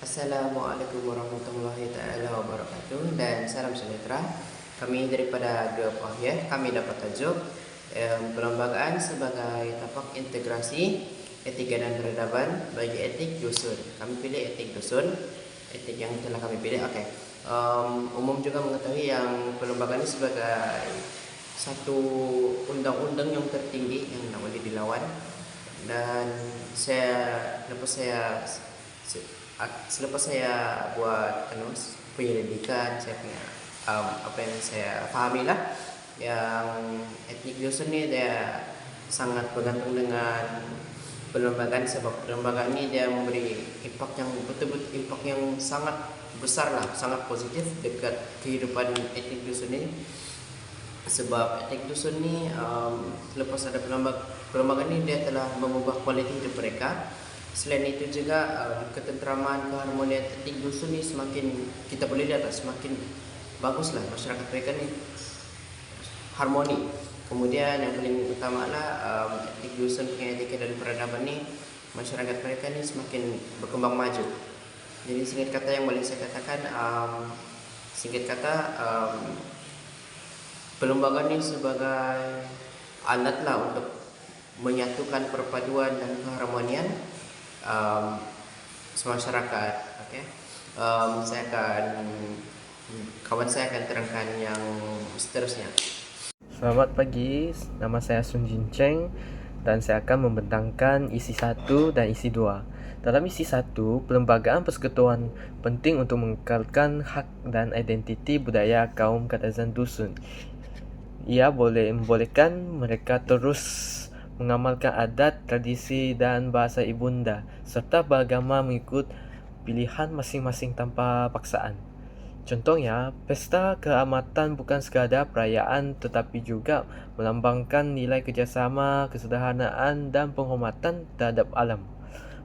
Assalamualaikum warahmatullahi taala wabarakatuh dan salam sejahtera. Kami daripada grup Ohyeh, kami dapat tajuk perlembagaan sebagai tapak integrasi etika dan peradaban bagi etik dusun. Kami pilih etik dusun, etik yang telah kami pilih. Okey. Umum juga mengetahui yang perlembagaan ini sebagai satu undang-undang yang tertinggi yang tidak boleh dilawan. Dan selepas saya buat penyelidikan, saya punya apa yang saya pahami lah, yang etnik dusun ni dia sangat bergantung dengan perlembagaan, sebab perlembagaan ni dia memberi impak yang betul-betul impak yang sangat besar lah, sangat positif dekat kehidupan etnik dusun ni. Sebab etnik dusun ni selepas ada perlembagaan ni dia telah mengubah kualiti hidup mereka. Selain itu juga ketenteraman, keharmonian etnik dusun ni semakin, kita boleh lihat semakin baguslah masyarakat mereka ni harmoni. Kemudian yang paling utama lah etnik dusun punya etika dan peradaban ni, masyarakat mereka ni semakin berkembang maju. Jadi singkat kata yang boleh saya katakan, perlembagaan ini sebagai alat lah untuk menyatukan perpaduan dan keharmonian masyarakat. Okay. Kawan saya akan terangkan yang seterusnya. Selamat pagi, nama saya Sun Jin Cheng dan saya akan membentangkan isi 1 dan isi 2. Dalam isi 1, perlembagaan persekutuan penting untuk mengekalkan hak dan identiti budaya kaum Kadazan Dusun. Ia membolehkan mereka terus mengamalkan adat, tradisi dan bahasa ibunda serta beragama mengikut pilihan masing-masing tanpa paksaan. Contohnya, pesta keamatan bukan sekadar perayaan tetapi juga melambangkan nilai kerjasama, kesederhanaan dan penghormatan terhadap alam.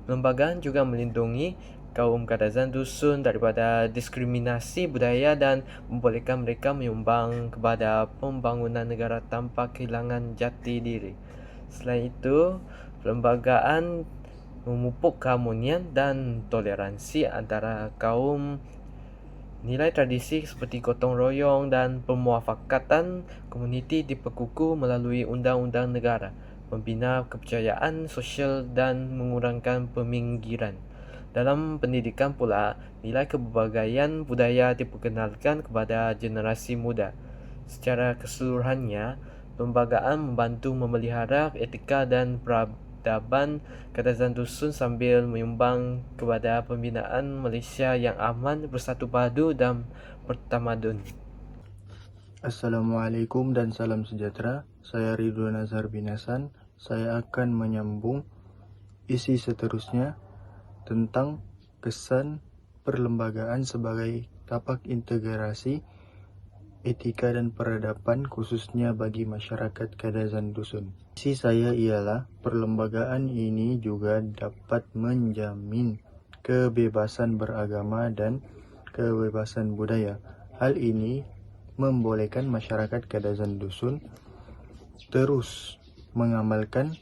Perlembagaan juga melindungi kaum Kadazan Dusun daripada diskriminasi budaya dan membolehkan mereka menyumbang kepada pembangunan negara tanpa kehilangan jati diri. Selain itu, perlembagaan memupuk keharmonian dan toleransi antara kaum. Nilai tradisi seperti gotong royong dan pemuafakatan komuniti diperkukuh melalui undang-undang negara, membina kepercayaan sosial dan mengurangkan peminggiran. Dalam pendidikan pula, nilai keberbagaian budaya diperkenalkan kepada generasi muda. Secara keseluruhannya, perlembagaan membantu memelihara etika dan peradaban Kadazan Dusun sambil menyumbang kepada pembinaan Malaysia yang aman, bersatu padu dan bertamadun. Assalamualaikum dan salam sejahtera. Saya Ridwan Azhar bin Hasan. Saya akan menyambung isi seterusnya tentang kesan perlembagaan sebagai tapak integrasi etika dan peradaban khususnya bagi masyarakat Kadazan Dusun. Isi saya ialah perlembagaan ini juga dapat menjamin kebebasan beragama dan kebebasan budaya. Hal ini membolehkan masyarakat Kadazan Dusun terus mengamalkan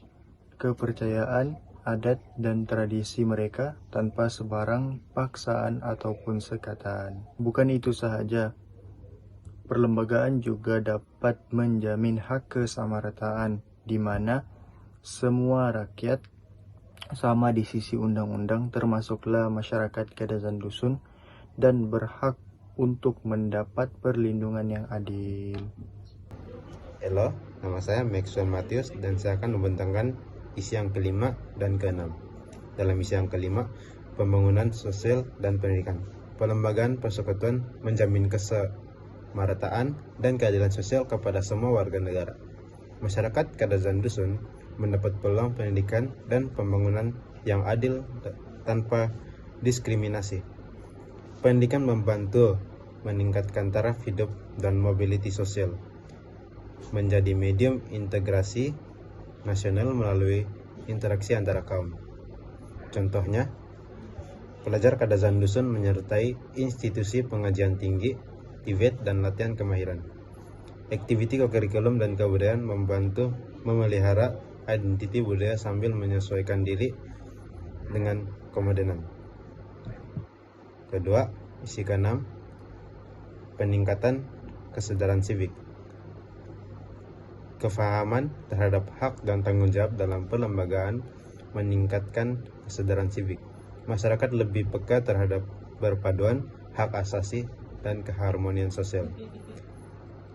kepercayaan, adat dan tradisi mereka tanpa sebarang paksaan ataupun sekatan. Bukan itu sahaja, perlembagaan juga dapat menjamin hak kesamarataan di mana semua rakyat sama di sisi undang-undang, termasuklah masyarakat Kadazan Dusun, dan berhak untuk mendapat perlindungan yang adil. Halo, nama saya Maxwell Matius dan saya akan membentangkan isi yang kelima dan keenam. Dalam isi yang kelima, pembangunan sosial dan pendidikan. Perlembagaan persekutuan menjamin kesamarataan dan keadilan sosial kepada semua warga negara. Masyarakat Kadazan Dusun mendapat peluang pendidikan dan pembangunan yang adil tanpa diskriminasi. Pendidikan membantu meningkatkan taraf hidup dan mobility sosial, menjadi medium integrasi nasional melalui interaksi antara kaum. Contohnya, pelajar Kadazan Dusun menyertai institusi pengajian tinggi, TVET, dan latihan kemahiran. Aktiviti kurikulum dan kebudayaan membantu memelihara identiti budaya sambil menyesuaikan diri dengan kemodernan. kedua, isi keenam, peningkatan kesadaran sivik. Kefahaman terhadap hak dan tanggung jawab dalam perlembagaan meningkatkan kesadaran sivik. Masyarakat lebih peka terhadap perpaduan hak asasi dan keharmonian sosial.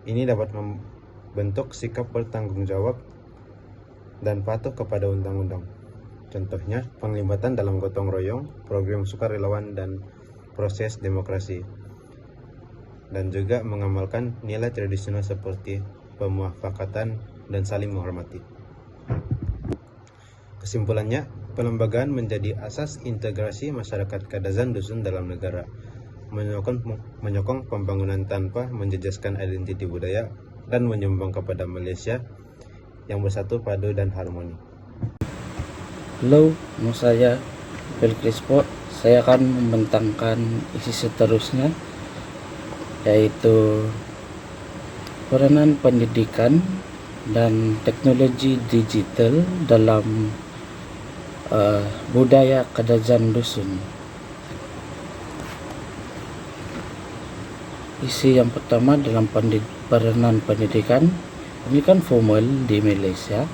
Ini dapat membentuk sikap bertanggung jawab dan patuh kepada undang-undang. Contohnya, penglibatan dalam gotong royong, program sukarelawan, dan proses demokrasi. Dan juga mengamalkan nilai tradisional seperti pemuafakatan dan saling menghormati. Kesimpulannya, pelembagaan menjadi asas integrasi masyarakat Kadazan Dusun dalam negara, menyokong pembangunan tanpa menjejaskan identiti budaya, dan menyumbang kepada Malaysia yang bersatu, padu, dan harmoni. Halo, nama saya Bel Crispo. Saya akan membentangkan isi seterusnya, yaitu peranan pendidikan dan teknologi digital dalam budaya Kadazan Dusun. Isi yang pertama dalam peranan pendidikan formal di Malaysia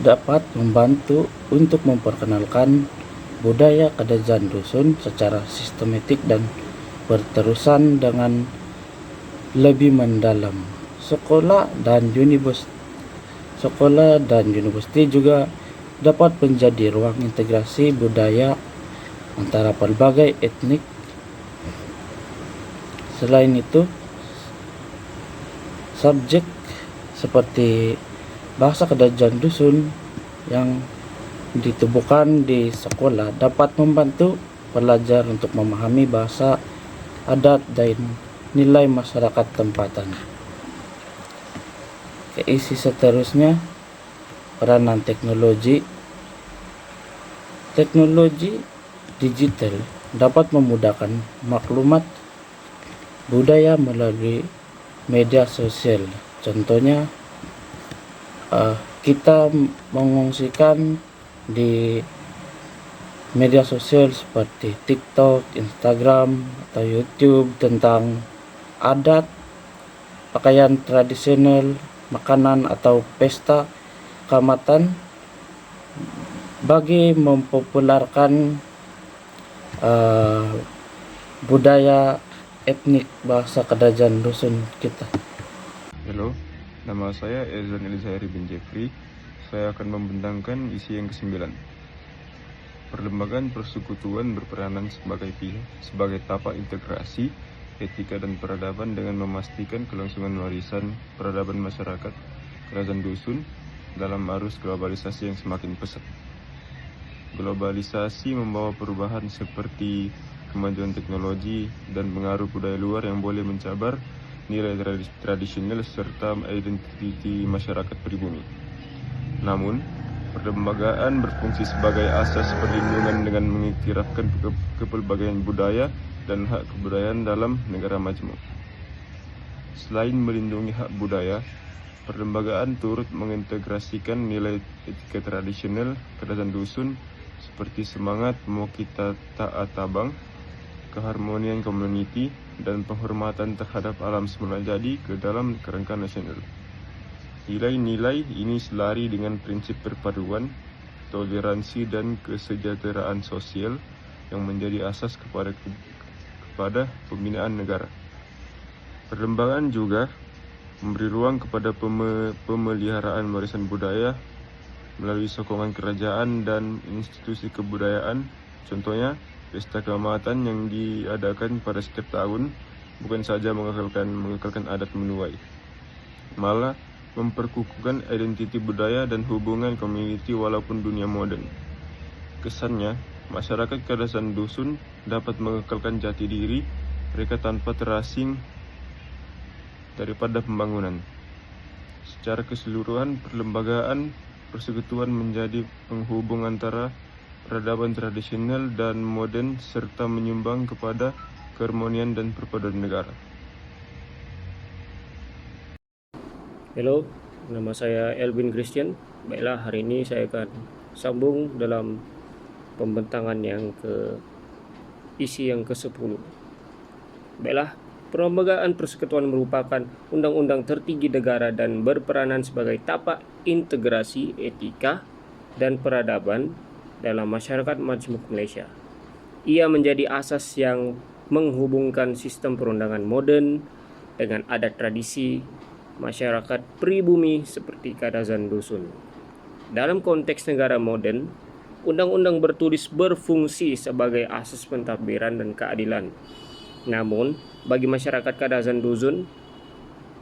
dapat membantu untuk memperkenalkan budaya Kadazan Dusun secara sistematik dan berterusan dengan lebih mendalam. Sekolah dan universiti juga dapat menjadi ruang integrasi budaya antara pelbagai etnik. Selain itu, subjek seperti bahasa Kadazan Dusun yang ditubuhkan di sekolah dapat membantu pelajar untuk memahami bahasa, adat, dan nilai masyarakat tempatan. Isi seterusnya, peranan teknologi. Teknologi digital dapat memudahkan maklumat budaya melalui media sosial. Contohnya, kita mengungsikan di media sosial seperti TikTok, Instagram, atau YouTube tentang adat, pakaian tradisional, makanan, atau pesta keamatan bagi mempopularkan budaya etnik bahasa Kadazan Dusun kita. Halo, nama saya Ezan Elizahari bin Jeffrey. Saya akan membentangkan isi yang ke-9. Perlembagaan persekutuan berperanan sebagai tapak integrasi etika dan peradaban dengan memastikan kelangsungan warisan peradaban masyarakat Kadazan Dusun dalam arus globalisasi yang semakin pesat. Globalisasi membawa perubahan seperti kemajuan teknologi dan pengaruh budaya luar yang boleh mencabar nilai tradisional serta identiti masyarakat pribumi. Namun, perlembagaan berfungsi sebagai asas perlindungan dengan mengiktirafkan kepelbagaian budaya dan hak kebudayaan dalam negara majmuk. Selain melindungi hak budaya, perlembagaan turut mengintegrasikan nilai etika tradisional Kadazan Dusun seperti semangat mau kita taat tabang, keharmonian komuniti, dan penghormatan terhadap alam semula jadi ke dalam kerangka nasional. Nilai-nilai ini selari dengan prinsip perpaduan, toleransi, dan kesejahteraan sosial yang menjadi asas kepada pembinaan negara. Perlembagaan juga memberi ruang kepada pemeliharaan warisan budaya melalui sokongan kerajaan dan institusi kebudayaan. Contohnya, pesta keamatan yang diadakan pada setiap tahun bukan saja mengekalkan adat menuai, malah memperkukuhkan identiti budaya dan hubungan komuniti walaupun dunia moden. Kesannya, masyarakat Kadazan Dusun dapat mengekalkan jati diri mereka tanpa terasing daripada pembangunan. Secara keseluruhan, perlembagaan persekutuan menjadi penghubung antara peradaban tradisional dan moden serta menyumbang kepada keharmonian dan perpaduan negara. Halo, nama saya Elvin Christian. Baiklah, hari ini saya akan sambung dalam pembentangan yang isi yang ke-10. Baiklah, Perlembagaan Persekutuan merupakan undang-undang tertinggi negara dan berperanan sebagai tapak integrasi etika dan peradaban dalam masyarakat majmuk Malaysia. Ia menjadi asas yang menghubungkan sistem perundangan moden dengan adat tradisi masyarakat pribumi seperti kadazan dusun. Dalam konteks negara moden, undang-undang bertulis berfungsi sebagai asas pentadbiran dan keadilan. Namun, bagi masyarakat kadazan dusun,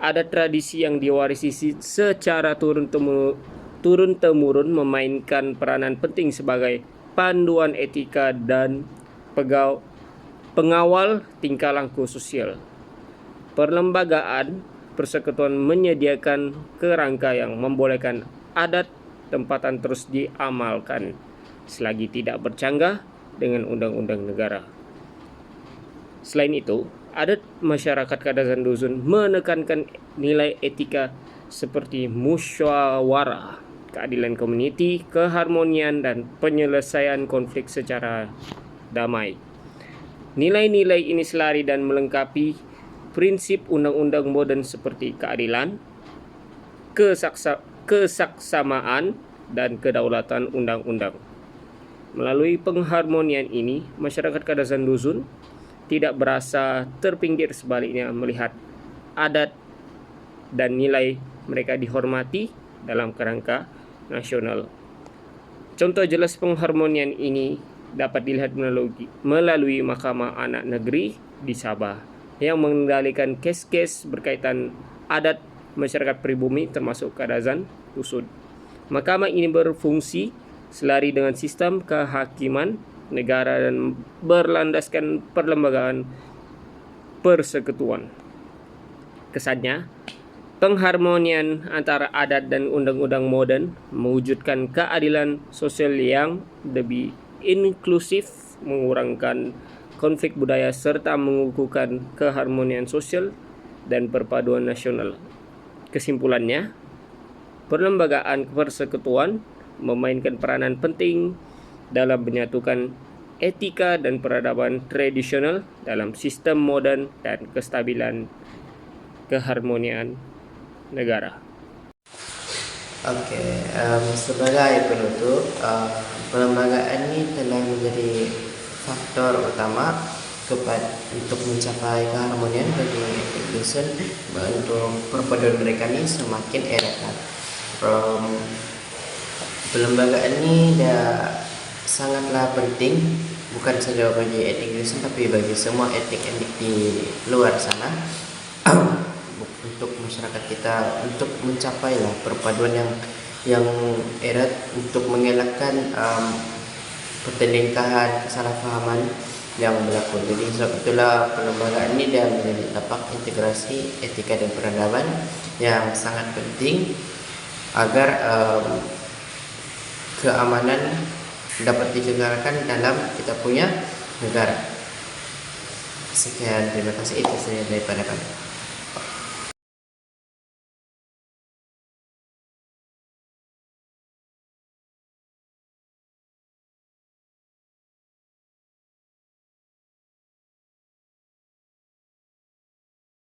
ada tradisi yang diwarisi secara turun-temurun memainkan peranan penting sebagai panduan etika dan pengawal tingkah laku sosial. Perlembagaan persekutuan menyediakan kerangka yang membolehkan adat tempatan terus diamalkan selagi tidak bercanggah dengan undang-undang negara. Selain itu, adat masyarakat kadazan dusun menekankan nilai etika seperti musyawarah, keadilan komuniti, keharmonian, dan penyelesaian konflik secara damai. Nilai-nilai ini selari dan melengkapi prinsip undang-undang moden seperti keadilan, kesaksamaan, dan kedaulatan undang-undang. Melalui pengharmonian ini, masyarakat kadazan dusun tidak berasa terpinggir, sebaliknya melihat adat dan nilai mereka dihormati dalam kerangka nasional. Contoh jelas pengharmonian ini dapat dilihat melalui Mahkamah Anak Negeri di Sabah yang mengendalikan kes-kes berkaitan adat masyarakat pribumi termasuk kadazan dusun. Mahkamah ini berfungsi selari dengan sistem kehakiman negara dan berlandaskan perlembagaan persekutuan. Kesannya, pengharmonian antara adat dan undang-undang moden mewujudkan keadilan sosial yang lebih inklusif, mengurangkan konflik budaya serta mengukuhkan keharmonian sosial dan perpaduan nasional. Kesimpulannya, perlembagaan persekutuan memainkan peranan penting dalam menyatukan etika dan peradaban tradisional dalam sistem moden dan kestabilan keharmonian negara. Sebagai penutup, perlembagaan ini telah menjadi faktor utama untuk mencapai keharmonian bagi etnik dusun, untuk perpaduan mereka ini semakin erat. Perlembagaan ini sangatlah penting, bukan saja bagi etnik dusun tapi bagi semua etnik-etnik di luar sana, untuk masyarakat kita, untuk mencapai perpaduan yang erat, untuk mengelakkan pertelingkahan, kesalahpahaman yang berlaku. Jadi sebab itulah perlembagaan ini dia menjadi tapak integrasi etika dan peradaban yang sangat penting agar keamanan dapat ditegakkan dalam kita punya negara. Sekian, terima kasih, itu saja daripada kami.